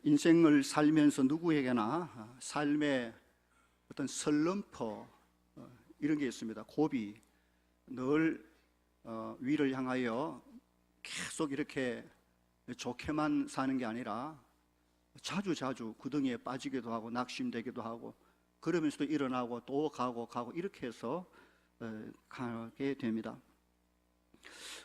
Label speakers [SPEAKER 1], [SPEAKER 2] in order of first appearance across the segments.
[SPEAKER 1] 인생을 살면서 누구에게나 삶의 어떤 슬럼프 이런 게 있습니다. 고비, 늘 위를 향하여 계속 이렇게 좋게만 사는 게 아니라 자주 구덩이에 빠지기도 하고 낙심되기도 하고, 그러면서도 일어나고 또 가고 이렇게 해서 가게 됩니다.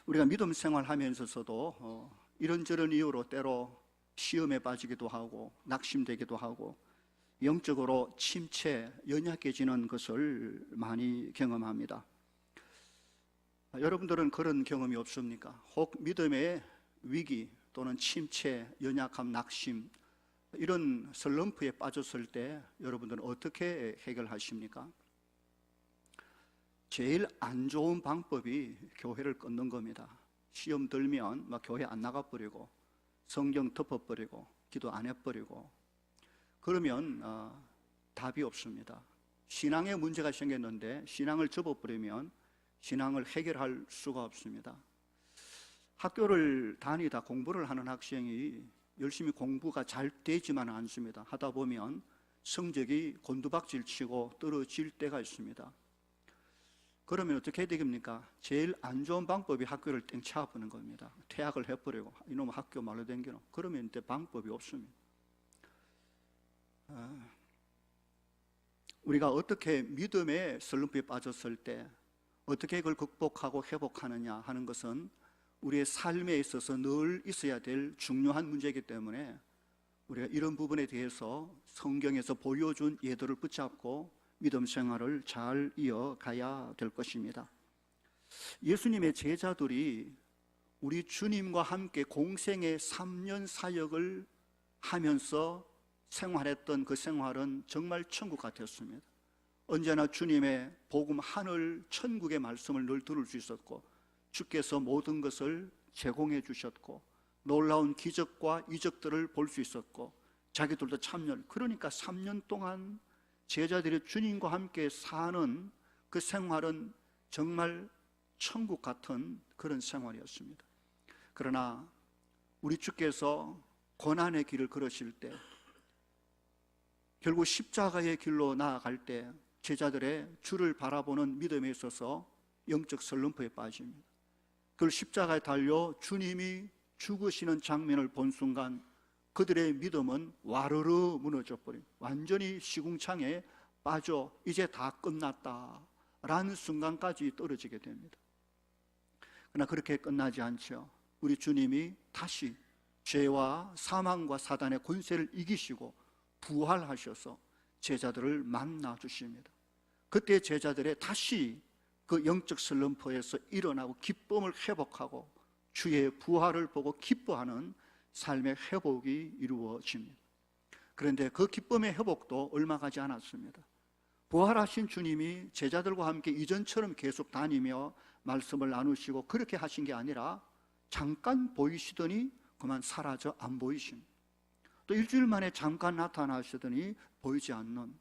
[SPEAKER 1] 우리가 믿음 생활하면서도 이런저런 이유로 때로 시험에 빠지기도 하고 낙심되기도 하고 영적으로 침체, 연약해지는 것을 많이 경험합니다. 여러분들은 그런 경험이 없습니까? 혹 믿음의 위기 또는 침체, 연약함, 낙심, 이런 슬럼프에 빠졌을 때 여러분들은 어떻게 해결하십니까? 제일 안 좋은 방법이 교회를 끊는 겁니다. 시험 들면 막 교회 안 나가버리고 성경 덮어버리고 기도 안 해버리고, 그러면 답이 없습니다. 신앙에 문제가 생겼는데 신앙을 접어버리면 신앙을 해결할 수가 없습니다. 학교를 다니다 공부를 하는 학생이 열심히 공부가 잘 되지만은 않습니다. 하다 보면 성적이 곤두박질 치고 떨어질 때가 있습니다. 그러면 어떻게 해야 되겠습니까? 제일 안 좋은 방법이 학교를 땡 차버리는 겁니다. 퇴학을 해버리고 이놈 학교 말로 댕기노. 그러면 이제 방법이 없습니다. 우리가 어떻게 믿음의 슬럼프에 빠졌을 때 어떻게 그걸 극복하고 회복하느냐 하는 것은 우리의 삶에 있어서 늘 있어야 될 중요한 문제이기 때문에 우리가 이런 부분에 대해서 성경에서 보여준 예들을 붙잡고 믿음 생활을 잘 이어가야 될 것입니다. 예수님의 제자들이 우리 주님과 함께 공생의 3년 사역을 하면서 생활했던 그 생활은 정말 천국 같았습니다. 언제나 주님의 복음, 하늘 천국의 말씀을 늘 들을 수 있었고, 주께서 모든 것을 제공해 주셨고, 놀라운 기적과 이적들을 볼 수 있었고, 자기들도 참여를, 그러니까 3년 동안 제자들이 주님과 함께 사는 그 생활은 정말 천국 같은 그런 생활이었습니다. 그러나 우리 주께서 고난의 길을 걸으실 때, 결국 십자가의 길로 나아갈 때 제자들의 주를 바라보는 믿음에 있어서 영적 슬럼프에 빠집니다. 그걸 십자가에 달려 주님이 죽으시는 장면을 본 순간 그들의 믿음은 와르르 무너져 버린, 완전히 시궁창에 빠져 이제 다 끝났다라는 순간까지 떨어지게 됩니다. 그러나 그렇게 끝나지 않죠. 우리 주님이 다시 죄와 사망과 사단의 권세를 이기시고 부활하셔서 제자들을 만나 주십니다. 그때 제자들의 다시 그 영적 슬럼프에서 일어나고 기쁨을 회복하고 주의 부활을 보고 기뻐하는 삶의 회복이 이루어집니다. 그런데 그 기쁨의 회복도 얼마 가지 않았습니다. 부활하신 주님이 제자들과 함께 이전처럼 계속 다니며 말씀을 나누시고 그렇게 하신 게 아니라 잠깐 보이시더니 그만 사라져 안 보이십니다. 또 일주일 만에 잠깐 나타나시더니 보이지 않는,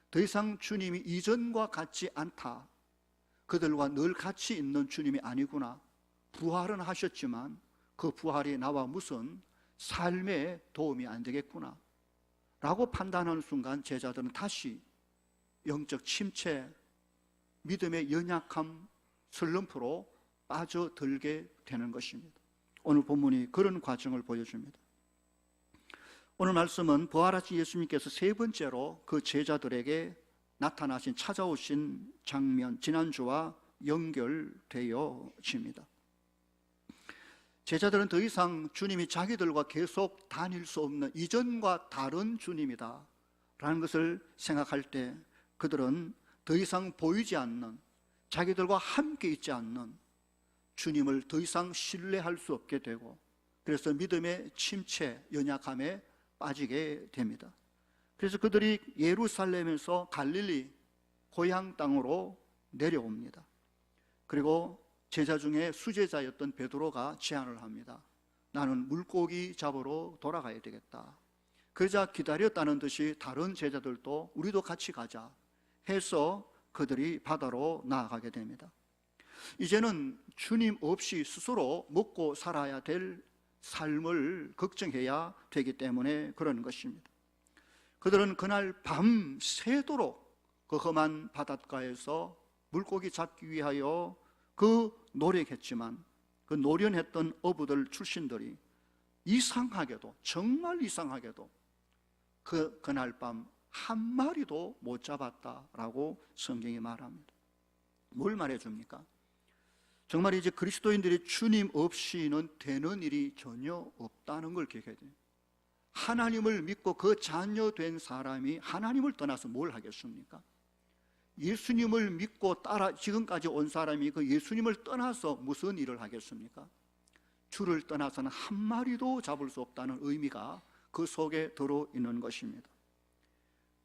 [SPEAKER 1] 더 이상 주님이 이전과 같지 않다, 그들과 늘 같이 있는 주님이 아니구나, 부활은 하셨지만 그 부활이 나와 무슨 삶에 도움이 안 되겠구나 라고 판단하는 순간 제자들은 다시 영적 침체, 믿음의 연약함, 슬럼프로 빠져들게 되는 것입니다. 오늘 본문이 그런 과정을 보여줍니다. 오늘 말씀은 부활하신 예수님께서 세 번째로 그 제자들에게 나타나신, 찾아오신 장면, 지난주와 연결되어집니다. 제자들은 더 이상 주님이 자기들과 계속 다닐 수 없는 이전과 다른 주님이다 라는 것을 생각할 때 그들은 더 이상 보이지 않는, 자기들과 함께 있지 않는 주님을 더 이상 신뢰할 수 없게 되고, 그래서 믿음의 침체, 연약함에 빠지게 됩니다. 그래서 그들이 예루살렘에서 갈릴리 고향 땅으로 내려옵니다. 그리고 제자 중에 수제자였던 베드로가 제안을 합니다. 나는 물고기 잡으러 돌아가야 되겠다. 그러자 기다렸다는 듯이 다른 제자들도 우리도 같이 가자 해서 그들이 바다로 나아가게 됩니다. 이제는 주님 없이 스스로 먹고 살아야 될 삶을 걱정해야 되기 때문에 그러는 것입니다. 그들은 그날 밤새도록 그 험한 바닷가에서 물고기 잡기 위하여 그 노력했지만 그 노련했던 어부들 출신들이 이상하게도, 정말 이상하게도 그날 밤 한 마리도 못 잡았다라고 성경이 말합니다. 뭘 말해줍니까? 정말 이제 그리스도인들이 주님 없이는 되는 일이 전혀 없다는 걸 기억해야 돼요. 하나님을 믿고 그 자녀된 사람이 하나님을 떠나서 뭘 하겠습니까? 예수님을 믿고 따라 지금까지 온 사람이 그 예수님을 떠나서 무슨 일을 하겠습니까? 주를 떠나서는 한 마리도 잡을 수 없다는 의미가 그 속에 들어있는 것입니다.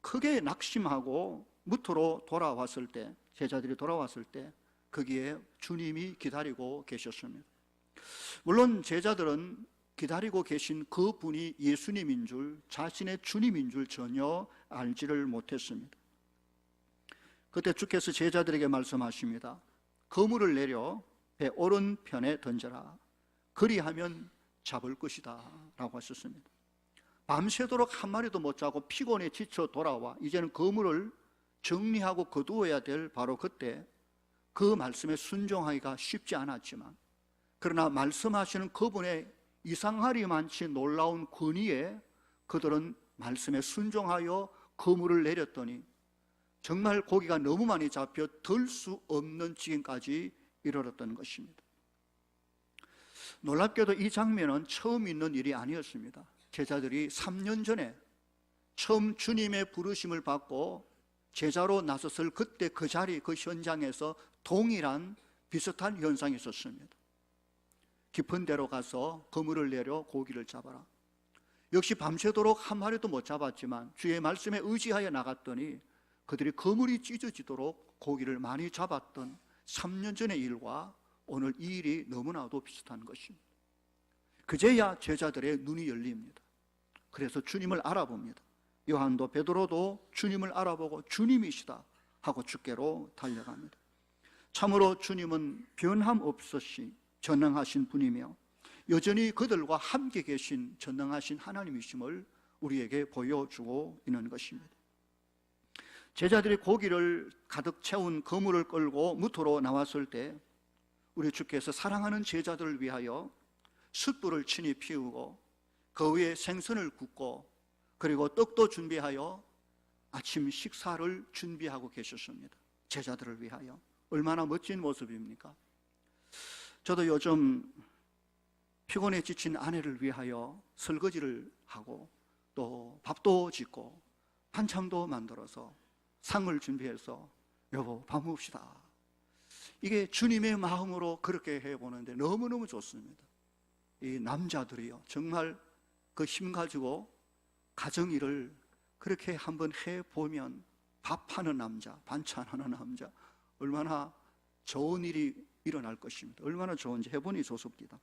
[SPEAKER 1] 크게 낙심하고 무토로 돌아왔을 때, 제자들이 돌아왔을 때 거기에 주님이 기다리고 계셨습니다. 물론 제자들은 기다리고 계신 그 분이 예수님인 줄, 자신의 주님인 줄 전혀 알지를 못했습니다. 그때 주께서 제자들에게 말씀하십니다. 그물을 내려 배 오른편에 던져라. 그리하면 잡을 것이다 라고 하셨습니다. 밤새도록 한 마리도 못 잡고 피곤해 지쳐 돌아와 이제는 그물을 정리하고 거두어야 될 바로 그때 그 말씀에 순종하기가 쉽지 않았지만, 그러나 말씀하시는 그분의 이상하리만치 놀라운 권위에 그들은 말씀에 순종하여 그물을 내렸더니 정말 고기가 너무 많이 잡혀 들 수 없는 지경까지 이르렀던 것입니다. 놀랍게도 이 장면은 처음 있는 일이 아니었습니다. 제자들이 3년 전에 처음 주님의 부르심을 받고 제자로 나섰을 그때 그 자리, 그 현장에서 동일한 비슷한 현상이 있었습니다. 깊은 데로 가서 그물을 내려 고기를 잡아라. 역시 밤새도록 한 마리도 못 잡았지만 주의 말씀에 의지하여 나갔더니 그들이 그물이 찢어지도록 고기를 많이 잡았던 3년 전의 일과 오늘 이 일이 너무나도 비슷한 것입니다. 그제야 제자들의 눈이 열립니다. 그래서 주님을 알아봅니다. 요한도 베드로도 주님을 알아보고 주님이시다 하고 주께로 달려갑니다. 참으로 주님은 변함없으시 전능하신 분이며 여전히 그들과 함께 계신 전능하신 하나님이심을 우리에게 보여주고 있는 것입니다. 제자들이 고기를 가득 채운 그물을 끌고 무토로 나왔을 때 우리 주께서 사랑하는 제자들을 위하여 숯불을 친히 피우고 그 위에 생선을 굽고 그리고 떡도 준비하여 아침 식사를 준비하고 계셨습니다. 제자들을 위하여. 얼마나 멋진 모습입니까? 저도 요즘 피곤해 지친 아내를 위하여 설거지를 하고 또 밥도 짓고 반찬도 만들어서 상을 준비해서 여보 밥 먹읍시다. 이게 주님의 마음으로 그렇게 해보는데 너무너무 좋습니다. 이 남자들이요 정말 그 힘 가지고 가정일을 그렇게 한번 해보면 밥하는 남자, 반찬하는 남자 얼마나 좋은 일이 일어날 것입니다. 얼마나 좋은지 해보니 좋습니다.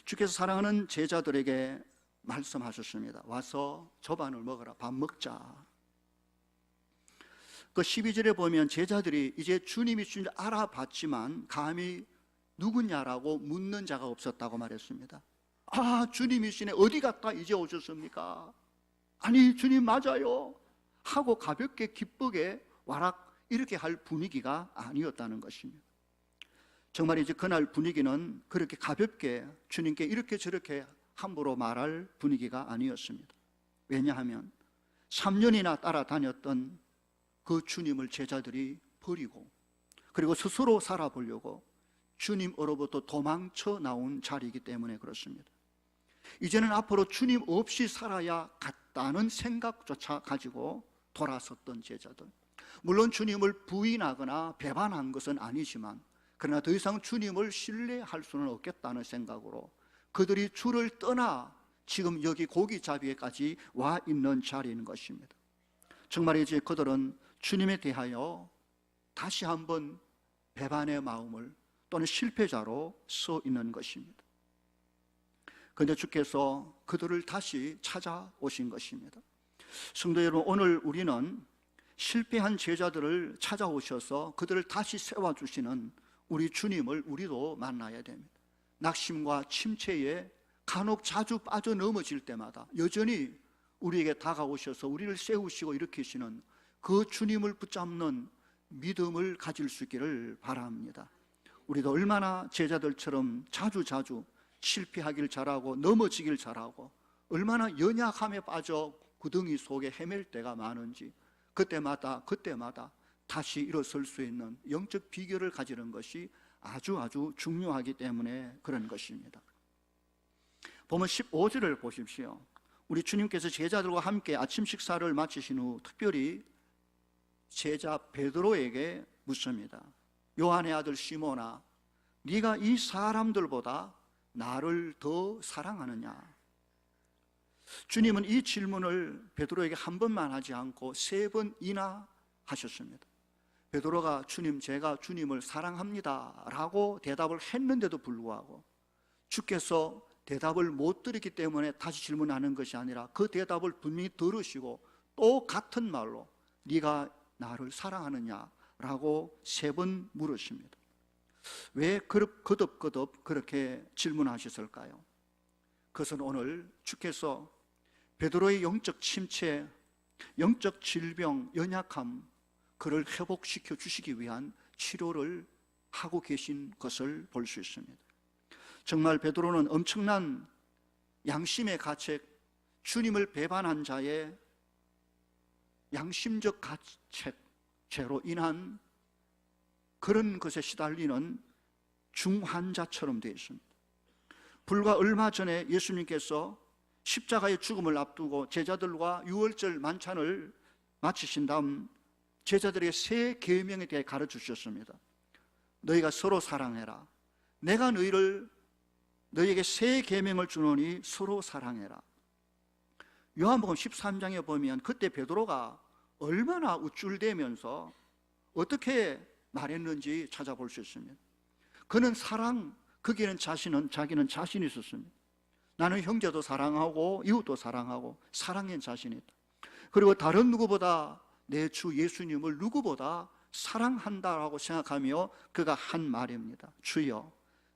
[SPEAKER 1] 주께서 사랑하는 제자들에게 말씀하셨습니다. 와서 저반을 먹어라. 밥 먹자. 그 12절에 보면 제자들이 이제 주님이 주인 줄 알아봤지만 감히 누구냐라고 묻는 자가 없었다고 말했습니다. 아, 주님이시네. 어디 갔다 이제 오셨습니까? 아니, 주님 맞아요. 하고 가볍게 기쁘게 와락 이렇게 할 분위기가 아니었다는 것입니다. 정말 이제 그날 분위기는 그렇게 가볍게 주님께 이렇게 저렇게 함부로 말할 분위기가 아니었습니다. 왜냐하면 3년이나 따라다녔던 그 주님을 제자들이 버리고 그리고 스스로 살아보려고 주님으로부터 도망쳐 나온 자리이기 때문에 그렇습니다. 이제는 앞으로 주님 없이 살아야겠다는 생각조차 가지고 돌아섰던 제자들, 물론 주님을 부인하거나 배반한 것은 아니지만 그러나 더 이상 주님을 신뢰할 수는 없겠다는 생각으로 그들이 주를 떠나 지금 여기 고기잡이에까지 와 있는 자리인 것입니다. 정말 이제 그들은 주님에 대하여 다시 한번 배반의 마음을 또는 실패자로 서 있는 것입니다. 그런데 주께서 그들을 다시 찾아오신 것입니다. 성도 여러분, 오늘 우리는 실패한 제자들을 찾아오셔서 그들을 다시 세워주시는 우리 주님을 우리도 만나야 됩니다. 낙심과 침체에 간혹 자주 빠져 넘어질 때마다 여전히 우리에게 다가오셔서 우리를 세우시고 일으키시는 그 주님을 붙잡는 믿음을 가질 수 있기를 바랍니다. 우리도 얼마나 제자들처럼 자주 실패하길 잘하고 넘어지길 잘하고 얼마나 연약함에 빠져 구덩이 속에 헤맬 때가 많은지 그때마다 다시 일어설 수 있는 영적 비결을 가지는 것이 아주 중요하기 때문에 그런 것입니다. 보면 15절을 보십시오. 우리 주님께서 제자들과 함께 아침 식사를 마치신 후 특별히 제자 베드로에게 묻습니다. 요한의 아들 시몬아, 네가 이 사람들보다 나를 더 사랑하느냐? 주님은 이 질문을 베드로에게 한 번만 하지 않고 3번이나 하셨습니다. 베드로가 주님, 제가 주님을 사랑합니다 라고 대답을 했는데도 불구하고 주께서 대답을 못 드렸기 때문에 다시 질문하는 것이 아니라 그 대답을 분명히 들으시고 또 같은 말로 네가 나를 사랑하느냐 라고 3번 물으십니다. 왜 거듭 그렇게 질문하셨을까요? 그것은 오늘 주께서 베드로의 영적 침체, 영적 질병, 연약함, 그를 회복시켜 주시기 위한 치료를 하고 계신 것을 볼 수 있습니다. 정말 베드로는 엄청난 양심의 가책, 주님을 배반한 자의 양심적 가책, 죄로 인한 그런 것에 시달리는 중환자처럼 되어 있습니다. 불과 얼마 전에 예수님께서 십자가의 죽음을 앞두고 제자들과 유월절 만찬을 마치신 다음 제자들에게 3계명에 대해 가르쳐 주셨습니다. 너희가 서로 사랑해라. 내가 너희에게 3계명을 주노니 서로 사랑해라. 요한복음 13장에 보면 그때 베드로가 얼마나 우쭐대면서 어떻게 말했는지 찾아볼 수 있습니다. 그는 거기에는 자기는 자신이 있었습니다. 나는 형제도 사랑하고 이웃도 사랑하고 사랑에 자신이 있다. 그리고 다른 누구보다 내 주 예수님을 누구보다 사랑한다라고 생각하며 그가 한 말입니다. 주여,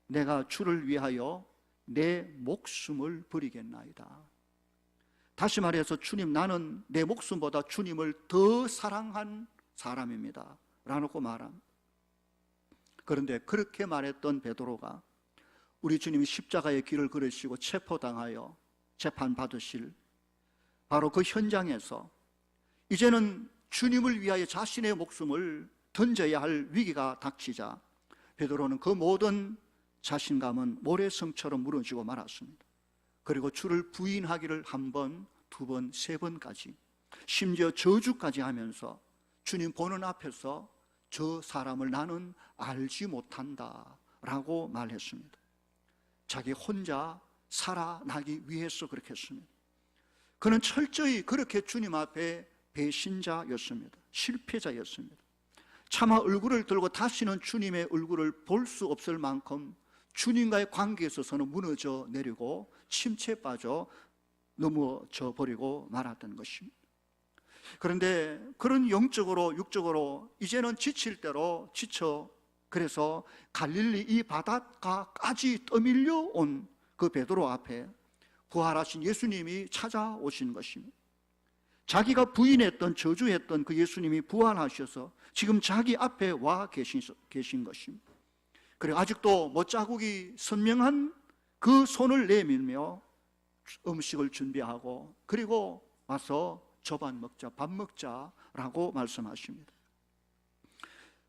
[SPEAKER 1] 내가 주를 위하여 내 목숨을 버리겠나이다. 다시 말해서 주님, 나는 내 목숨보다 주님을 더 사랑한 사람입니다 라고 말합니다. 그런데 그렇게 말했던 베드로가 우리 주님이 십자가의 길을 걸으시고 체포당하여 재판받으실 바로 그 현장에서 이제는 주님을 위하여 자신의 목숨을 던져야 할 위기가 닥치자 베드로는 그 모든 자신감은 모래성처럼 무너지고 말았습니다. 그리고 주를 부인하기를 1번, 2번, 3번까지 심지어 저주까지 하면서 주님 보는 앞에서 저 사람을 나는 알지 못한다 라고 말했습니다. 자기 혼자 살아나기 위해서 그렇게 했습니다. 그는 철저히 그렇게 주님 앞에 배신자였습니다. 실패자였습니다. 차마 얼굴을 들고 다시는 주님의 얼굴을 볼 수 없을 만큼 주님과의 관계에 있어서는 무너져 내리고 침체에 빠져 넘어져 버리고 말았던 것입니다. 그런데 그런 영적으로 육적으로 이제는 지칠 대로 지쳐 그래서 갈릴리 이 바닷가까지 떠밀려 온 그 베드로 앞에 부활하신 예수님이 찾아오신 것입니다. 자기가 부인했던 저주했던 그 예수님이 부활하셔서 지금 자기 앞에 와 계신 것입니다. 그리고 아직도 못자국이 선명한 그 손을 내밀며 음식을 준비하고 그리고 와서 저반 먹자, 밥 먹자라고 말씀하십니다.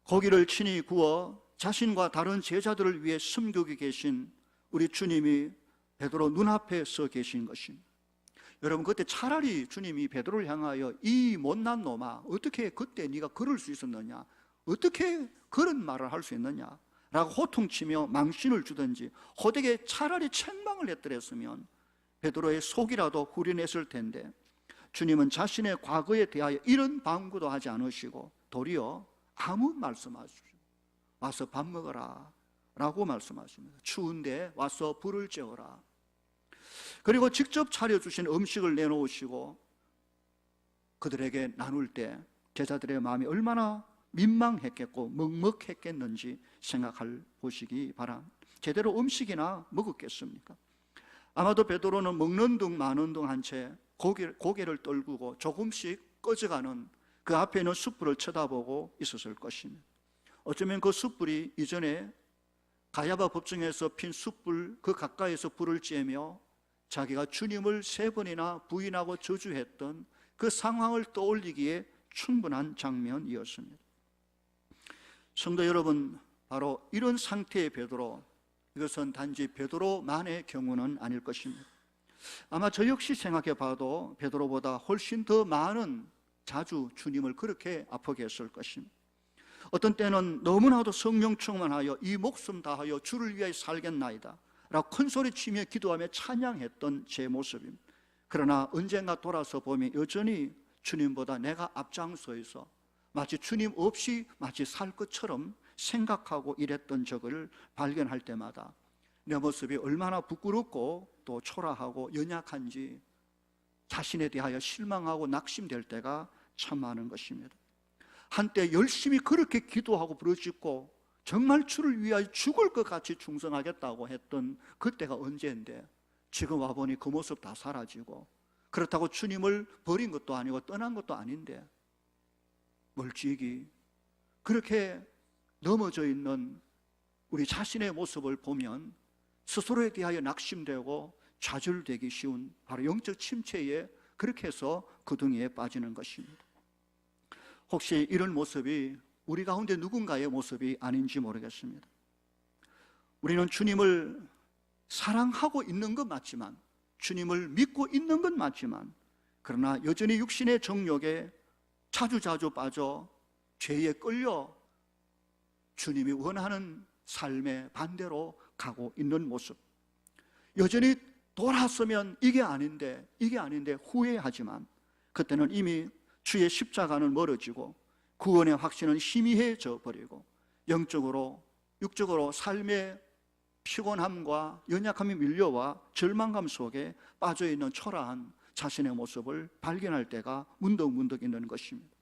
[SPEAKER 1] 고기를 친히 구워 자신과 다른 제자들을 위해 숨기고 계신 우리 주님이 베드로 눈앞에 서 계신 것입니다. 여러분, 그때 차라리 주님이 베드로를 향하여 이 못난 놈아, 어떻게 그때 네가 그럴 수 있었느냐, 어떻게 그런 말을 할 수 있느냐 라고 호통치며 망신을 주든지 호되게 차라리 책망을 했더랬으면 베드로의 속이라도 후련했을 텐데 주님은 자신의 과거에 대하여 이런 방구도 하지 않으시고 도리어 아무 말씀하십시오. 와서 밥 먹어라 라고 말씀하십니다. 추운데 와서 불을 쬐어라. 그리고 직접 차려주신 음식을 내놓으시고 그들에게 나눌 때 제자들의 마음이 얼마나 민망했겠고 먹먹했겠는지 생각해 보시기 바랍니다. 제대로 음식이나 먹었겠습니까? 아마도 베드로는 먹는 둥 마는 둥 한 채 고개를 떨구고 조금씩 꺼져가는 그 앞에 있는 숯불을 쳐다보고 있었을 것입니다. 어쩌면 그 숯불이 이전에 가야바 법정에서 핀 숯불 그 가까이서 불을 쬐며 자기가 주님을 3번이나 부인하고 저주했던 그 상황을 떠올리기에 충분한 장면이었습니다. 성도 여러분, 바로 이런 상태의 베드로, 이것은 단지 베드로만의 경우는 아닐 것입니다. 아마 저 역시 생각해 봐도 베드로보다 훨씬 더 많은 자주 주님을 그렇게 아프게 했을 것입니다. 어떤 때는 너무나도 성령 충만하여 이 목숨 다하여 주를 위하여 살겠나이다 라고 큰 소리 치며 기도하며 찬양했던 제 모습입니다. 그러나 언젠가 돌아서 보면 여전히 주님보다 내가 앞장서서 마치 주님 없이 마치 살 것처럼 생각하고 이랬던 적을 발견할 때마다 내 모습이 얼마나 부끄럽고 또 초라하고 연약한지 자신에 대하여 실망하고 낙심될 때가 참 많은 것입니다. 한때 열심히 그렇게 기도하고 부르짖고 정말 주를 위하여 죽을 것 같이 충성하겠다고 했던 그때가 언제인데 지금 와보니 그 모습 다 사라지고 그렇다고 주님을 버린 것도 아니고 떠난 것도 아닌데 멀찍이 그렇게 넘어져 있는 우리 자신의 모습을 보면 스스로에 대하여 낙심되고 좌절되기 쉬운 바로 영적 침체에 그렇게 해서 그 등에 빠지는 것입니다. 혹시 이런 모습이 우리 가운데 누군가의 모습이 아닌지 모르겠습니다. 우리는 주님을 사랑하고 있는 것 맞지만, 주님을 믿고 있는 것 맞지만, 그러나 여전히 육신의 정욕에 자주자주 빠져 죄에 끌려 주님이 원하는 삶의 반대로 가고 있는 모습, 여전히 돌아서면 이게 아닌데 후회하지만 그때는 이미 주의 십자가는 멀어지고 구원의 확신은 희미해져 버리고 영적으로 육적으로 삶의 피곤함과 연약함이 밀려와 절망감 속에 빠져있는 초라한 자신의 모습을 발견할 때가 문득문득 있는 것입니다.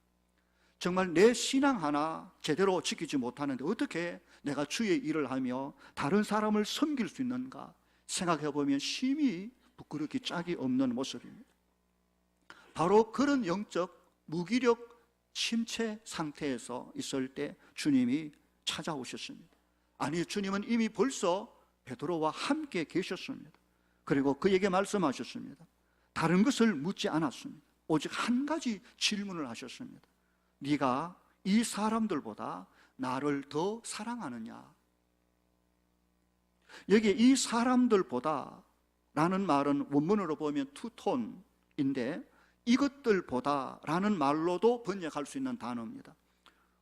[SPEAKER 1] 정말 내 신앙 하나 제대로 지키지 못하는데 어떻게 내가 주의 일을 하며 다른 사람을 섬길 수 있는가 생각해 보면 심히 부끄럽기 짝이 없는 모습입니다. 바로 그런 영적 무기력 침체 상태에서 있을 때 주님이 찾아오셨습니다. 아니, 주님은 이미 벌써 베드로와 함께 계셨습니다. 그리고 그에게 말씀하셨습니다. 다른 것을 묻지 않았습니다. 오직 한 가지 질문을 하셨습니다. 네가 이 사람들보다 나를 더 사랑하느냐? 여기에 이 사람들보다 라는 말은 원문으로 보면 투톤인데 이것들보다 라는 말로도 번역할 수 있는 단어입니다.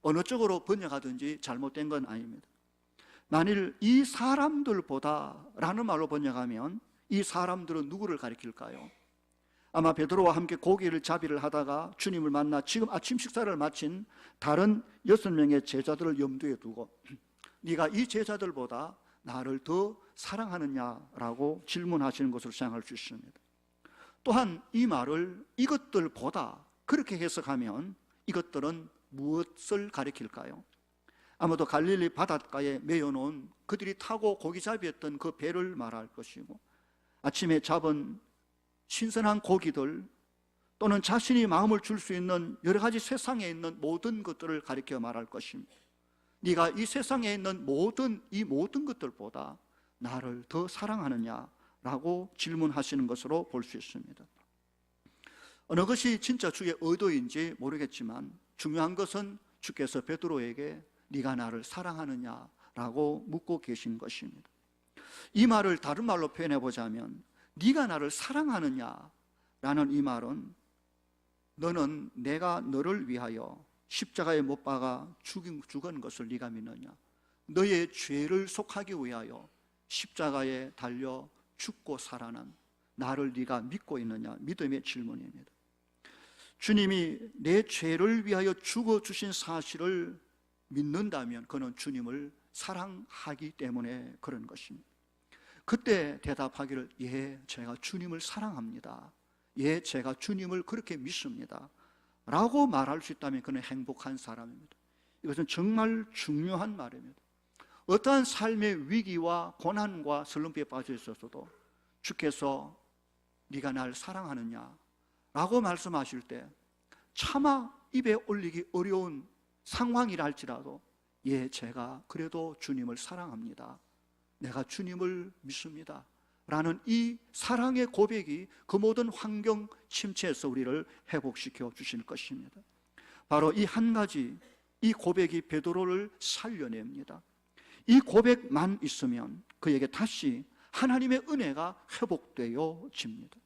[SPEAKER 1] 어느 쪽으로 번역하든지 잘못된 건 아닙니다. 만일 이 사람들보다 라는 말로 번역하면 이 사람들은 누구를 가리킬까요? 아마 베드로와 함께 고기를 자비를 하다가 주님을 만나 지금 아침 식사를 마친 다른 6명의 제자들을 염두에 두고 네가 이 제자들보다 나를 더 사랑하느냐라고 질문하시는 것으로 생각할 수 있습니다. 또한 이 말을 이것들보다 그렇게 해석하면 이것들은 무엇을 가리킬까요? 아마도 갈릴리 바닷가에 메어놓은 그들이 타고 고기잡이했던 그 배를 말할 것이고 아침에 잡은 신선한 고기들 또는 자신이 마음을 줄 수 있는 여러 가지 세상에 있는 모든 것들을 가리켜 말할 것입니다. 네가 이 세상에 있는 이 모든 것들보다 나를 더 사랑하느냐라고 질문하시는 것으로 볼 수 있습니다. 어느 것이 진짜 주의 의도인지 모르겠지만 중요한 것은 주께서 베드로에게 네가 나를 사랑하느냐라고 묻고 계신 것입니다. 이 말을 다른 말로 표현해 보자면 네가 나를 사랑하느냐라는 이 말은 너는 내가 너를 위하여 십자가에 못 박아 죽은 것을 네가 믿느냐? 너의 죄를 속하기 위하여 십자가에 달려 죽고 살아난 나를 네가 믿고 있느냐? 믿음의 질문입니다. 주님이 내 죄를 위하여 죽어주신 사실을 믿는다면 그는 주님을 사랑하기 때문에 그런 것입니다. 그때 대답하기를 예, 제가 주님을 사랑합니다. 예, 제가 주님을 그렇게 믿습니다 라고 말할 수 있다면 그는 행복한 사람입니다. 이것은 정말 중요한 말입니다. 어떠한 삶의 위기와 고난과 슬럼프에 빠져 있었어도 주께서 네가 날 사랑하느냐 라고 말씀하실 때 차마 입에 올리기 어려운 상황이라 할지라도 예, 제가 그래도 주님을 사랑합니다, 내가 주님을 믿습니다 라는 이 사랑의 고백이 그 모든 환경 침체에서 우리를 회복시켜 주실 것입니다. 바로 이 한 가지, 이 고백이 베드로를 살려냅니다. 이 고백만 있으면 그에게 다시 하나님의 은혜가 회복되어집니다.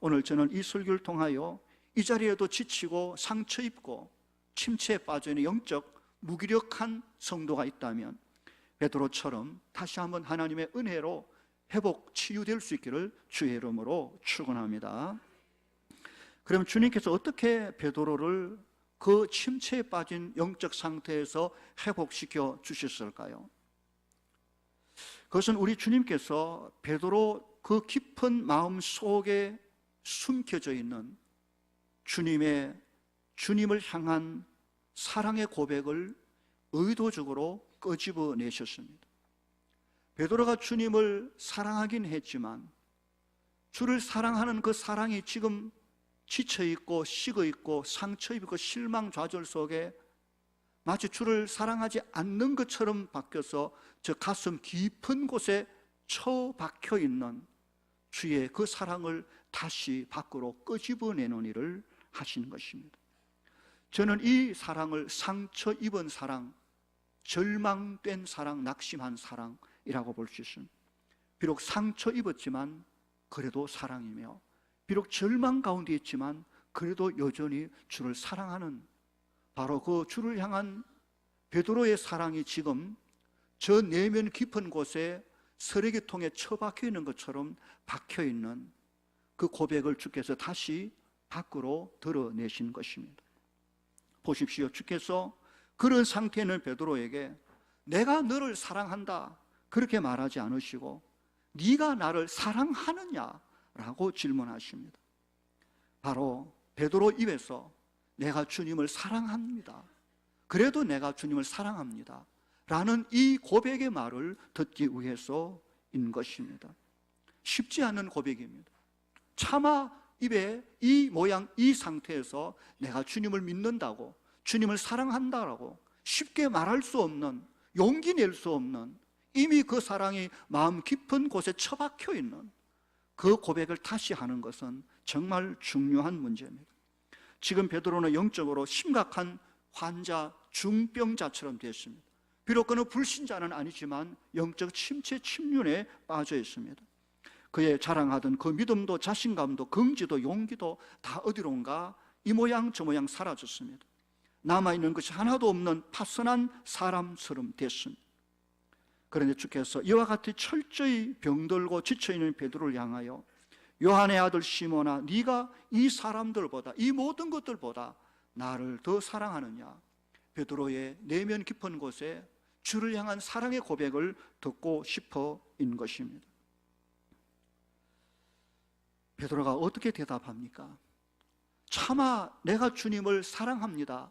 [SPEAKER 1] 오늘 저는 이 설교를 통하여 이 자리에도 지치고 상처 입고 침체에 빠져 있는 영적 무기력한 성도가 있다면 베드로처럼 다시 한번 하나님의 은혜로 회복, 치유될 수 있기를 주의 이름으로 축원합니다. 그럼 주님께서 어떻게 베드로를 그 침체에 빠진 영적 상태에서 회복시켜 주셨을까요? 그것은 우리 주님께서 베드로 그 깊은 마음 속에 숨겨져 있는 주님을 향한 사랑의 고백을 의도적으로 끄집어내셨습니다. 베드로가 주님을 사랑하긴 했지만 주를 사랑하는 그 사랑이 지금 지쳐있고 식어있고 상처입고 실망 좌절 속에 마치 주를 사랑하지 않는 것처럼 바뀌어서 저 가슴 깊은 곳에 처박혀 있는 주의 그 사랑을 다시 밖으로 끄집어내는 일을 하신 것입니다. 저는 이 사랑을 상처 입은 사랑, 절망된 사랑, 낙심한 사랑이라고 볼 수 있습니다. 비록 상처 입었지만 그래도 사랑이며, 비록 절망 가운데 있지만 그래도 여전히 주를 사랑하는, 바로 그 주를 향한 베드로의 사랑이 지금 저 내면 깊은 곳에 쓰레기통에 처박혀 있는 것처럼 박혀 있는 그 고백을 주께서 다시 밖으로 드러내신 것입니다. 보십시오. 주께서 그런 상태에 있는 베드로에게 내가 너를 사랑한다 그렇게 말하지 않으시고 네가 나를 사랑하느냐라고 질문하십니다. 바로 베드로 입에서 내가 주님을 사랑합니다, 그래도 내가 주님을 사랑합니다 라는 이 고백의 말을 듣기 위해서인 것입니다. 쉽지 않은 고백입니다. 차마 입에 이 모양, 이 상태에서 내가 주님을 믿는다고, 주님을 사랑한다라고 쉽게 말할 수 없는, 용기 낼 수 없는, 이미 그 사랑이 마음 깊은 곳에 처박혀 있는 그 고백을 다시 하는 것은 정말 중요한 문제입니다. 지금 베드로는 영적으로 심각한 환자, 중병자처럼 되었습니다. 비록 그는 불신자는 아니지만 영적 침체, 침륜에 빠져 있습니다. 그의 자랑하던 그 믿음도 자신감도 긍지도 용기도 다 어디론가 이 모양 저 모양 사라졌습니다. 남아있는 것이 하나도 없는 파선한 사람처럼 됐습니다. 그런데 주께서 이와 같이 철저히 병들고 지쳐있는 베드로를 향하여 요한의 아들 시몬아, 네가 이 사람들보다, 이 모든 것들보다 나를 더 사랑하느냐, 베드로의 내면 깊은 곳에 주를 향한 사랑의 고백을 듣고 싶어인 것입니다. 베드로가 어떻게 대답합니까? 차마 내가 주님을 사랑합니다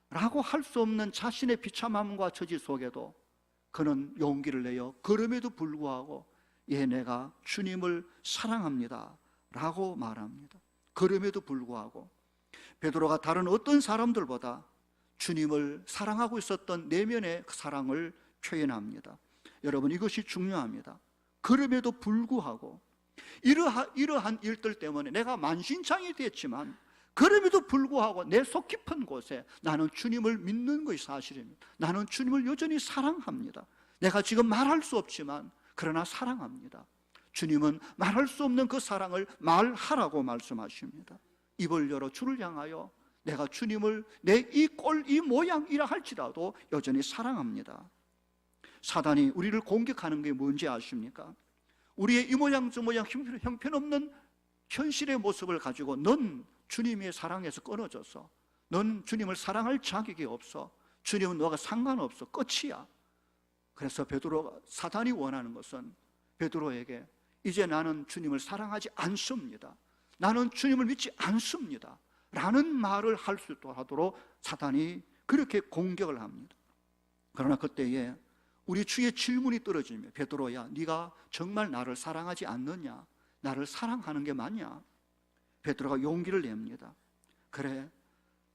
[SPEAKER 1] 라고 할 수 없는 자신의 비참함과 처지 속에도 그는 용기를 내어 그럼에도 불구하고 예, 내가 주님을 사랑합니다 라고 말합니다. 그럼에도 불구하고 베드로가 다른 어떤 사람들보다 주님을 사랑하고 있었던 내면의 그 사랑을 표현합니다. 여러분, 이것이 중요합니다. 그럼에도 불구하고 이러한 일들 때문에 내가 만신창이 됐지만 그럼에도 불구하고 내 속 깊은 곳에 나는 주님을 믿는 것이 사실입니다. 나는 주님을 여전히 사랑합니다. 내가 지금 말할 수 없지만 그러나 사랑합니다. 주님은 말할 수 없는 그 사랑을 말하라고 말씀하십니다. 입을 열어 주를 향하여 내가 주님을 내 이 꼴, 이 모양이라 할지라도 여전히 사랑합니다. 사단이 우리를 공격하는 게 뭔지 아십니까? 우리의 이 모양 저 모양 형편없는 현실의 모습을 가지고 넌 주님의 사랑에서 끊어져서 넌 주님을 사랑할 자격이 없어, 주님은 너가 상관없어, 끝이야. 그래서 사단이 원하는 것은 베드로에게 이제 나는 주님을 사랑하지 않습니다, 나는 주님을 믿지 않습니다 라는 말을 할 수 있도록 하도록 사단이 그렇게 공격을 합니다. 그러나 그때에 우리 주의 질문이 떨어지며 베드로야, 네가 정말 나를 사랑하지 않느냐? 나를 사랑하는 게 맞냐? 베드로가 용기를 냅니다. 그래,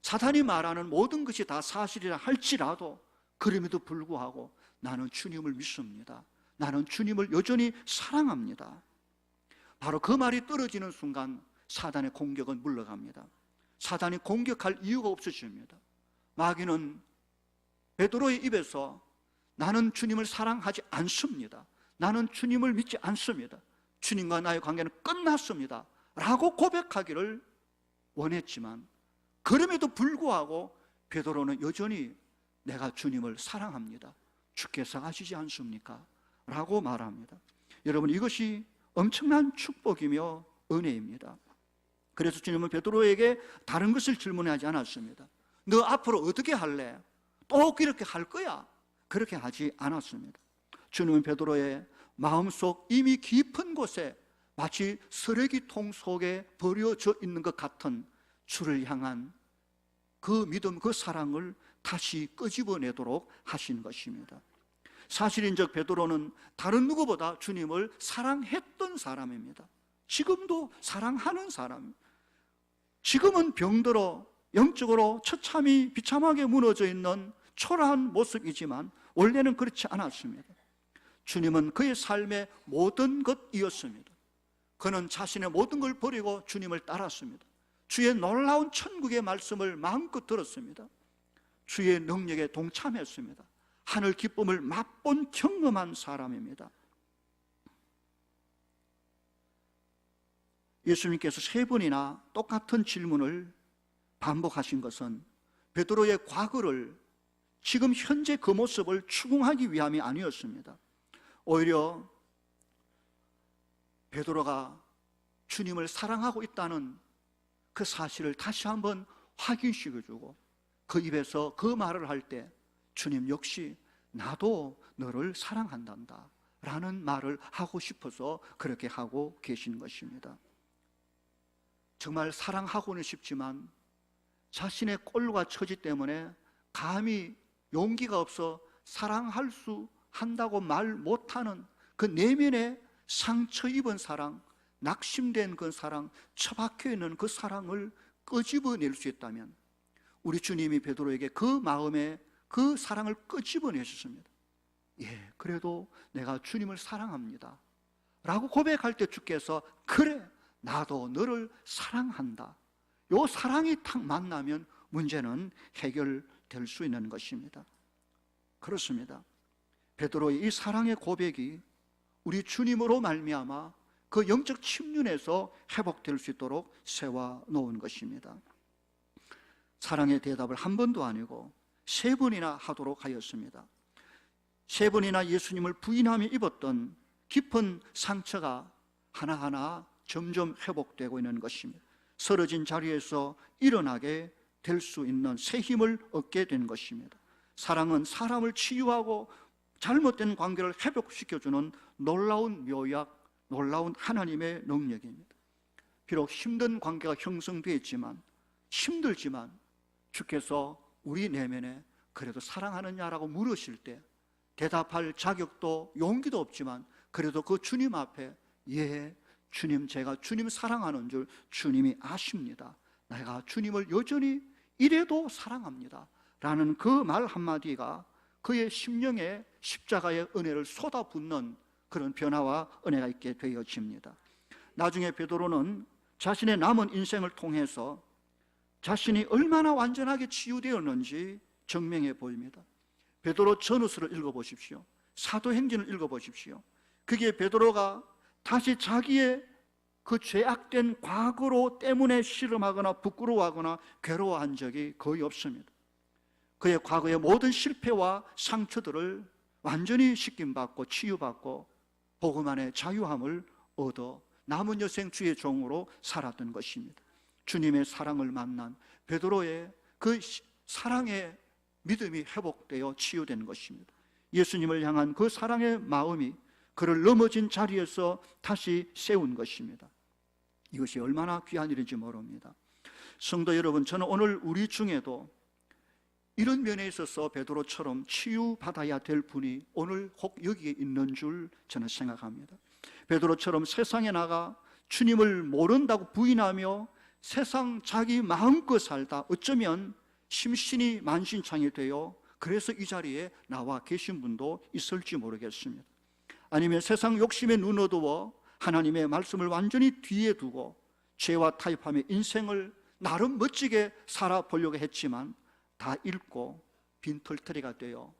[SPEAKER 1] 사단이 말하는 모든 것이 다 사실이라 할지라도 그럼에도 불구하고 나는 주님을 믿습니다. 나는 주님을 여전히 사랑합니다. 바로 그 말이 떨어지는 순간 사단의 공격은 물러갑니다. 사단이 공격할 이유가 없어집니다. 마귀는 베드로의 입에서 나는 주님을 사랑하지 않습니다, 나는 주님을 믿지 않습니다, 주님과 나의 관계는 끝났습니다 라고 고백하기를 원했지만, 그럼에도 불구하고 베드로는 여전히 내가 주님을 사랑합니다, 주께서 아시지 않습니까? 라고 말합니다. 여러분, 이것이 엄청난 축복이며 은혜입니다. 그래서 주님은 베드로에게 다른 것을 질문하지 않았습니다. 너 앞으로 어떻게 할래? 또 그렇게 할 거야? 그렇게 하지 않았습니다. 주님은 베드로의 마음속 이미 깊은 곳에 마치 쓰레기통 속에 버려져 있는 것 같은 주를 향한 그 믿음, 그 사랑을 다시 끄집어내도록 하신 것입니다. 사실인즉 베드로는 다른 누구보다 주님을 사랑했던 사람입니다. 지금도 사랑하는 사람입니다. 지금은 병들어 영적으로 처참히 비참하게 무너져 있는 초라한 모습이지만 원래는 그렇지 않았습니다. 주님은 그의 삶의 모든 것이었습니다. 그는 자신의 모든 걸 버리고 주님을 따랐습니다. 주의 놀라운 천국의 말씀을 마음껏 들었습니다. 주의 능력에 동참했습니다. 하늘 기쁨을 맛본 경험한 사람입니다. 예수님께서 3번이나 똑같은 질문을 반복하신 것은 베드로의 과거를, 지금 현재 그 모습을 추궁하기 위함이 아니었습니다. 오히려 베드로가 주님을 사랑하고 있다는 그 사실을 다시 한번 확인시켜주고, 그 입에서 그 말을 할 때 주님 역시 나도 너를 사랑한단다 라는 말을 하고 싶어서 그렇게 하고 계신 것입니다. 정말 사랑하고는 싶지만 자신의 꼴과 처지 때문에 감히 용기가 없어 사랑할 수 한다고 말 못하는 그 내면의 상처 입은 사랑, 낙심된 그 사랑, 처박혀 있는 그 사랑을 끄집어낼 수 있다면 우리 주님이 베드로에게 그 마음에 그 사랑을 끄집어내셨습니다. 예, 그래도 내가 주님을 사랑합니다 라고 고백할 때 주께서 그래, 나도 너를 사랑한다, 요 사랑이 탁 만나면 문제는 해결될 수 있는 것입니다. 그렇습니다. 베드로의 이 사랑의 고백이 우리 주님으로 말미암아 그 영적 침륜에서 회복될 수 있도록 세워놓은 것입니다. 사랑의 대답을 한 번도 아니고 3번이나 하도록 하였습니다. 3번이나 예수님을 부인하며 입었던 깊은 상처가 하나하나 점점 회복되고 있는 것입니다. 쓰러진 자리에서 일어나게 될 수 있는 새 힘을 얻게 된 것입니다. 사랑은 사람을 치유하고 잘못된 관계를 회복시켜주는 놀라운 묘약, 놀라운 하나님의 능력입니다. 비록 힘든 관계가 형성되어 있지만, 힘들지만 주께서 우리 내면에 그래도 사랑하느냐라고 물으실 때 대답할 자격도 용기도 없지만 그래도 그 주님 앞에 예, 주님, 제가 주님 사랑하는 줄 주님이 아십니다, 내가 주님을 여전히 이래도 사랑합니다 라는 그 말 한마디가 그의 심령에 십자가의 은혜를 쏟아붓는 그런 변화와 은혜가 있게 되어집니다. 나중에 베드로는 자신의 남은 인생을 통해서 자신이 얼마나 완전하게 치유되었는지 증명해 보입니다. 베드로 전후서를 읽어보십시오. 사도행전을 읽어보십시오. 그게 베드로가 다시 자기의 그 죄악된 과거로 때문에 씨름하거나 부끄러워하거나 괴로워한 적이 거의 없습니다. 그의 과거의 모든 실패와 상처들을 완전히 씻김받고 치유받고 복음 안에 자유함을 얻어 남은 여생 주의 종으로 살았던 것입니다. 주님의 사랑을 만난 베드로의 그 사랑의 믿음이 회복되어 치유된 것입니다. 예수님을 향한 그 사랑의 마음이 그를 넘어진 자리에서 다시 세운 것입니다. 이것이 얼마나 귀한 일인지 모릅니다. 성도 여러분, 저는 오늘 우리 중에도 이런 면에 있어서 베드로처럼 치유받아야 될 분이 오늘 혹 여기에 있는 줄 저는 생각합니다. 베드로처럼 세상에 나가 주님을 모른다고 부인하며 세상 자기 마음껏 살다 어쩌면 심신이 만신창이 되어 그래서 이 자리에 나와 계신 분도 있을지 모르겠습니다. 아니면 세상 욕심에 눈 어두워 하나님의 말씀을 완전히 뒤에 두고 죄와 타협하며 인생을 나름 멋지게 살아보려고 했지만 다 잃고 빈털터리가 되어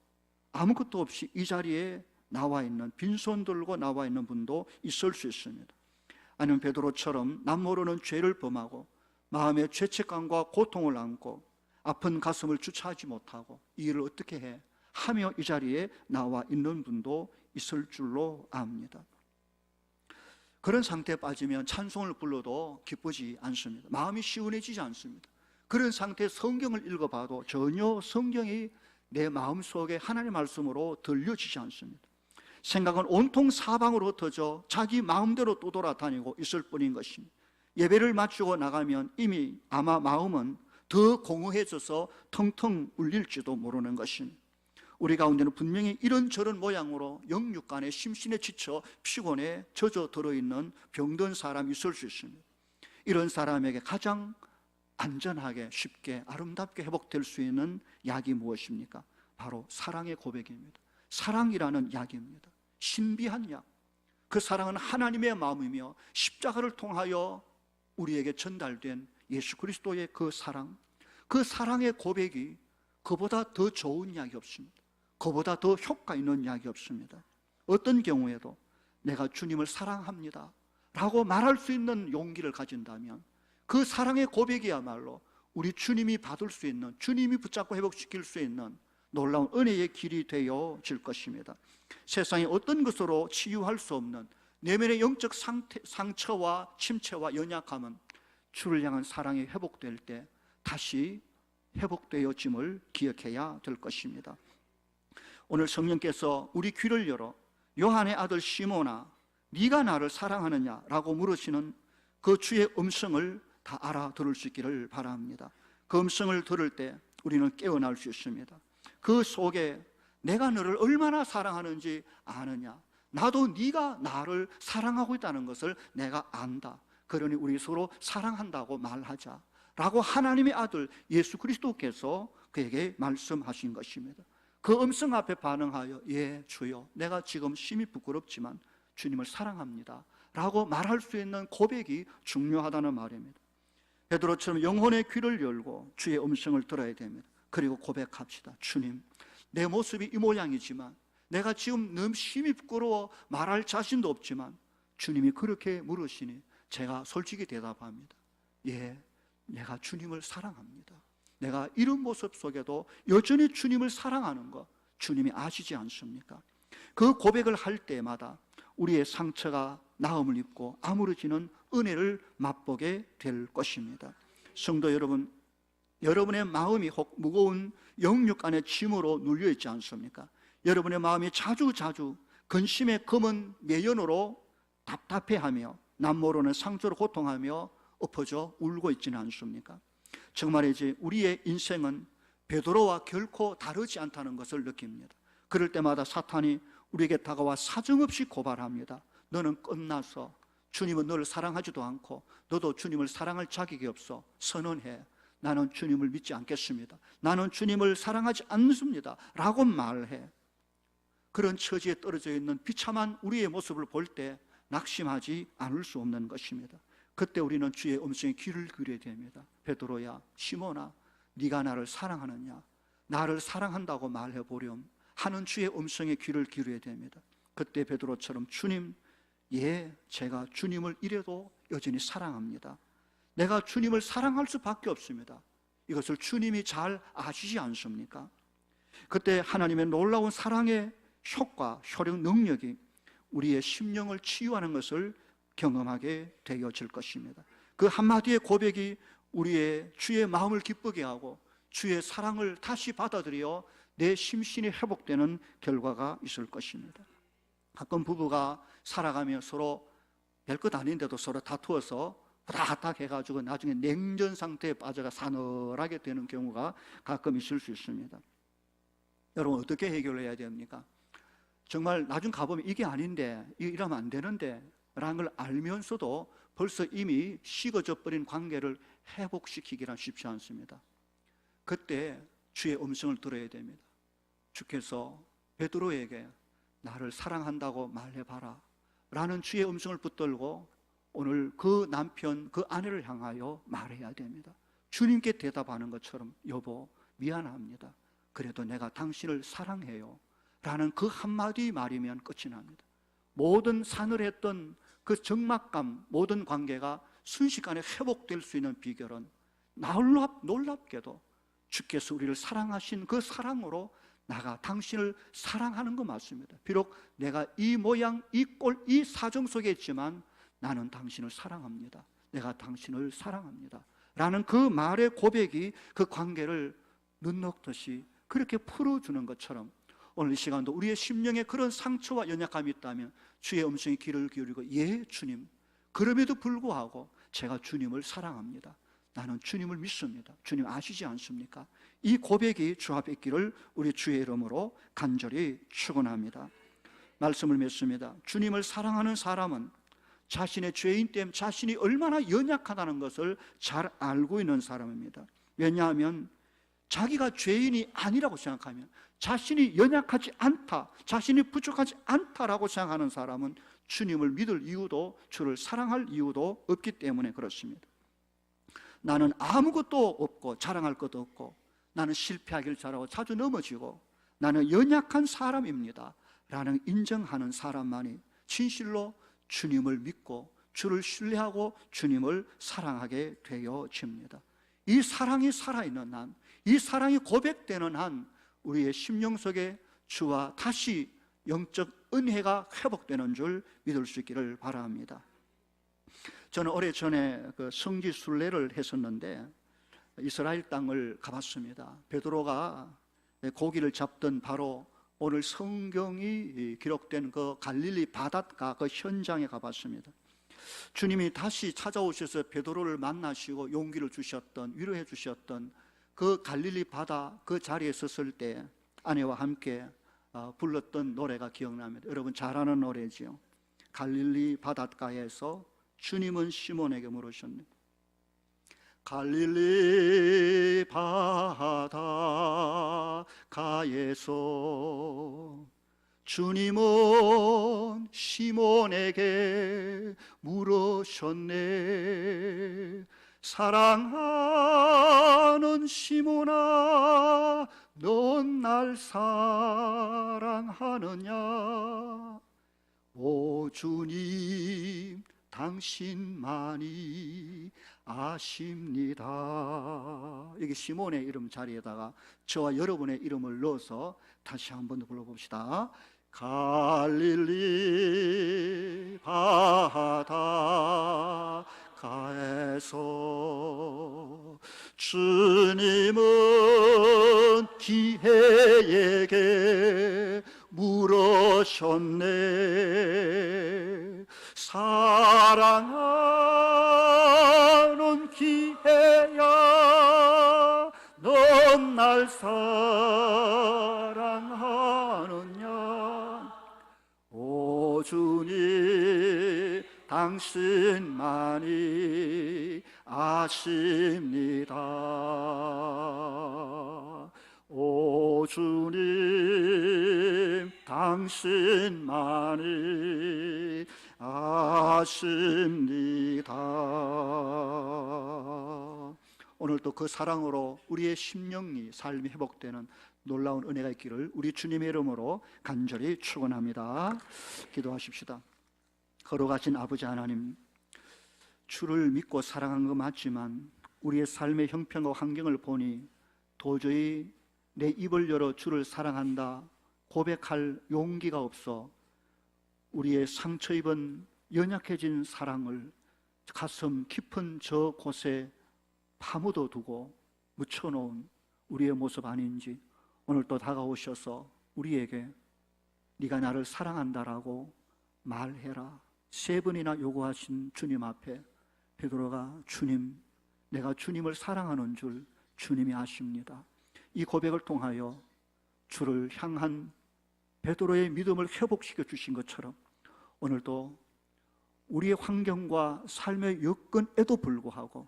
[SPEAKER 1] 아무것도 없이 이 자리에 나와 있는, 빈손 들고 나와 있는 분도 있을 수 있습니다. 아니면 베드로처럼 남 모르는 죄를 범하고 마음의 죄책감과 고통을 안고 아픈 가슴을 주체하지 못하고 이 일을 어떻게 해? 하며 이 자리에 나와 있는 분도 있을 줄로 압니다. 그런 상태에 빠지면 찬송을 불러도 기쁘지 않습니다. 마음이 시원해지지 않습니다. 그런 상태에 성경을 읽어봐도 전혀 성경이 내 마음속에 하나님의 말씀으로 들려지지 않습니다. 생각은 온통 사방으로 흩어져 자기 마음대로 떠돌아다니고 있을 뿐인 것입니다. 예배를 마치고 나가면 이미 아마 마음은 더 공허해져서 텅텅 울릴지도 모르는 것입니다. 우리 가운데는 분명히 이런저런 모양으로 영육간에 심신에 지쳐 피곤해 젖어 들어있는 병든 사람이 있을 수 있습니다. 이런 사람에게 가장 안전하게 쉽게 아름답게 회복될 수 있는 약이 무엇입니까? 바로 사랑의 고백입니다. 사랑이라는 약입니다. 신비한 약. 그 사랑은 하나님의 마음이며 십자가를 통하여 우리에게 전달된 예수 그리스도의 그 사랑, 그 사랑의 고백이 그보다 더 좋은 약이 없습니다. 그보다 더 효과 있는 약이 없습니다. 어떤 경우에도 내가 주님을 사랑합니다 라고 말할 수 있는 용기를 가진다면 그 사랑의 고백이야말로 우리 주님이 받을 수 있는, 주님이 붙잡고 회복시킬 수 있는 놀라운 은혜의 길이 되어질 것입니다. 세상의 어떤 것으로 치유할 수 없는 내면의 영적 상처와 침체와 연약함은 주를 향한 사랑이 회복될 때 다시 회복되어짐을 기억해야 될 것입니다. 오늘 성령께서 우리 귀를 열어 요한의 아들 시몬아 네가 나를 사랑하느냐라고 물으시는 그 주의 음성을 다 알아들을 수 있기를 바랍니다. 그 음성을 들을 때 우리는 깨어날 수 있습니다. 그 속에 내가 너를 얼마나 사랑하는지 아느냐, 나도 네가 나를 사랑하고 있다는 것을 내가 안다. 그러니 우리 서로 사랑한다고 말하자 라고 하나님의 아들 예수 그리스도께서 그에게 말씀하신 것입니다. 그 음성 앞에 반응하여 예 주여 내가 지금 심히 부끄럽지만 주님을 사랑합니다 라고 말할 수 있는 고백이 중요하다는 말입니다. 베드로처럼 영혼의 귀를 열고 주의 음성을 들어야 됩니다. 그리고 고백합시다. 주님, 내 모습이 이 모양이지만 내가 지금 너무 심히 부끄러워 말할 자신도 없지만 주님이 그렇게 물으시니 제가 솔직히 대답합니다. 예, 내가 주님을 사랑합니다. 내가 이런 모습 속에도 여전히 주님을 사랑하는 것 주님이 아시지 않습니까? 그 고백을 할 때마다 우리의 상처가 나음을 입고 아무러지는 은혜를 맛보게 될 것입니다. 성도 여러분, 여러분의 마음이 혹 무거운 영육 안의 짐으로 눌려있지 않습니까? 여러분의 마음이 자주 근심의 검은 매연으로 답답해하며 남 모르는 상처로 고통하며 엎어져 울고 있지는 않습니까? 정말이지 우리의 인생은 베드로와 결코 다르지 않다는 것을 느낍니다. 그럴 때마다 사탄이 우리에게 다가와 사정없이 고발합니다. 너는 끝났어. 주님은 너를 사랑하지도 않고 너도 주님을 사랑할 자격이 없어. 선언해. 나는 주님을 믿지 않겠습니다. 나는 주님을 사랑하지 않습니다 라고 말해. 그런 처지에 떨어져 있는 비참한 우리의 모습을 볼 때 낙심하지 않을 수 없는 것입니다. 그때 우리는 주의 음성에 귀를 기울여야 됩니다. 베드로야, 시몬아, 네가 나를 사랑하느냐? 나를 사랑한다고 말해보렴 하는 주의 음성에 귀를 기울여야 됩니다. 그때 베드로처럼 주님, 예, 제가 주님을 이래도 여전히 사랑합니다. 내가 주님을 사랑할 수밖에 없습니다. 이것을 주님이 잘 아시지 않습니까? 그때 하나님의 놀라운 사랑의 효과, 효력, 능력이 우리의 심령을 치유하는 것을 경험하게 되어질 것입니다. 그 한마디의 고백이 우리의 주의 마음을 기쁘게 하고 주의 사랑을 다시 받아들여 내 심신이 회복되는 결과가 있을 것입니다. 가끔 부부가 살아가며 서로 별것 아닌데도 서로 다투어서 후다닥 해가지고 나중에 냉전 상태에 빠져가 사늘하게 되는 경우가 가끔 있을 수 있습니다. 여러분, 어떻게 해결해야 됩니까? 정말 나중 가보면 이게 아닌데, 이러면 안 되는데 라는 걸 알면서도 벌써 이미 식어져 버린 관계를 회복시키기란 쉽지 않습니다. 그때 주의 음성을 들어야 됩니다. 주께서 베드로에게 나를 사랑한다고 말해봐라 라는 주의 음성을 붙들고 오늘 그 남편, 그 아내를 향하여 말해야 됩니다. 주님께 대답하는 것처럼, 여보 미안합니다, 그래도 내가 당신을 사랑해요 라는 그 한마디 말이면 끝이 납니다. 모든 사늘했던 그 적막감, 모든 관계가 순식간에 회복될 수 있는 비결은 놀랍게도 주께서 우리를 사랑하신 그 사랑으로 나가 당신을 사랑하는 것 맞습니다. 비록 내가 이 모양, 이 꼴, 이 사정 속에 있지만 나는 당신을 사랑합니다, 내가 당신을 사랑합니다 라는 그 말의 고백이 그 관계를 눈 녹듯이 그렇게 풀어주는 것처럼, 오늘 이 시간도 우리의 심령에 그런 상처와 연약함이 있다면 주의 음성에 귀를 기울이고, 예 주님, 그럼에도 불구하고 제가 주님을 사랑합니다, 나는 주님을 믿습니다, 주님 아시지 않습니까? 이 고백이 주 앞에 있기를 우리 주의 이름으로 간절히 축원합니다. 말씀을 맺습니다. 주님을 사랑하는 사람은 자신의 죄인 때문에 자신이 얼마나 연약하다는 것을 잘 알고 있는 사람입니다. 왜냐하면 자기가 죄인이 아니라고 생각하면, 자신이 연약하지 않다, 자신이 부족하지 않다라고 생각하는 사람은 주님을 믿을 이유도, 주를 사랑할 이유도 없기 때문에 그렇습니다. 나는 아무것도 없고 자랑할 것도 없고, 나는 실패하기를 잘하고 자주 넘어지고, 나는 연약한 사람입니다 라는 인정하는 사람만이 진실로 주님을 믿고 주를 신뢰하고 주님을 사랑하게 되어집니다. 이 사랑이 살아있는 한, 이 사랑이 고백되는 한 우리의 심령 속에 주와 다시 영적 은혜가 회복되는 줄 믿을 수 있기를 바랍니다. 저는 오래전에 그 성지 순례를 했었는데 이스라엘 땅을 가봤습니다. 베드로가 고기를 잡던 바로 오늘 성경이 기록된 그 갈릴리 바닷가 그 현장에 가봤습니다. 주님이 다시 찾아오셔서 베드로를 만나시고 용기를 주셨던, 위로해 주셨던 그 갈릴리 바다 그 자리에 섰을 때 아내와 함께 불렀던 노래가 기억납니다. 여러분 잘 아는 노래지요. 갈릴리 바닷가에서 주님은 시몬에게 물으셨네. 갈릴리 바닷가에서 주님은 시몬에게 물으셨네. 사랑하는 시몬아, 넌 날 사랑하느냐? 오 주님, 당신만이 아십니다. 여기 시몬의 이름 자리에다가 저와 여러분의 이름을 넣어서 다시 한번 더 불러봅시다. 갈릴리 바닷가에서 주님은 기회에게 물으셨네. 사랑하는 기회야, 넌 날 사랑하느냐? 오 주님, 당신만이 아십니다. 오 주님, 당신만이 아십니다. 오늘 또 그 사랑으로 우리의 심령이, 삶이 회복되는 놀라운 은혜가 있기를 우리 주님의 이름으로 간절히 축원합니다. 기도하십시다. 걸어가신 아버지 하나님, 주를 믿고 사랑한 거 맞지만 우리의 삶의 형편과 환경을 보니 도저히 내 입을 열어 주를 사랑한다 고백할 용기가 없어 우리의 상처 입은 연약해진 사랑을 가슴 깊은 저 곳에 파묻어 두고 묻혀놓은 우리의 모습 아닌지 오늘 또 다가오셔서 우리에게 네가 나를 사랑한다라고 말해라 3번이나 요구하신 주님 앞에 베드로가 주님, 내가 주님을 사랑하는 줄 주님이 아십니다. 이 고백을 통하여 주를 향한 베드로의 믿음을 회복시켜 주신 것처럼 오늘도 우리의 환경과 삶의 여건에도 불구하고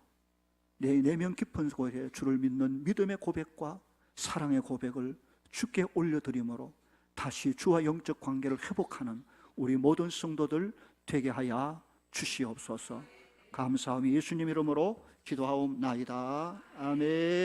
[SPEAKER 1] 내 내면 깊은 곳에 주를 믿는 믿음의 고백과 사랑의 고백을 주께 올려드림으로 다시 주와 영적 관계를 회복하는 우리 모든 성도들 되게 하여 주시옵소서. 감사함이 예수님 이름으로 기도하옵나이다. 아멘.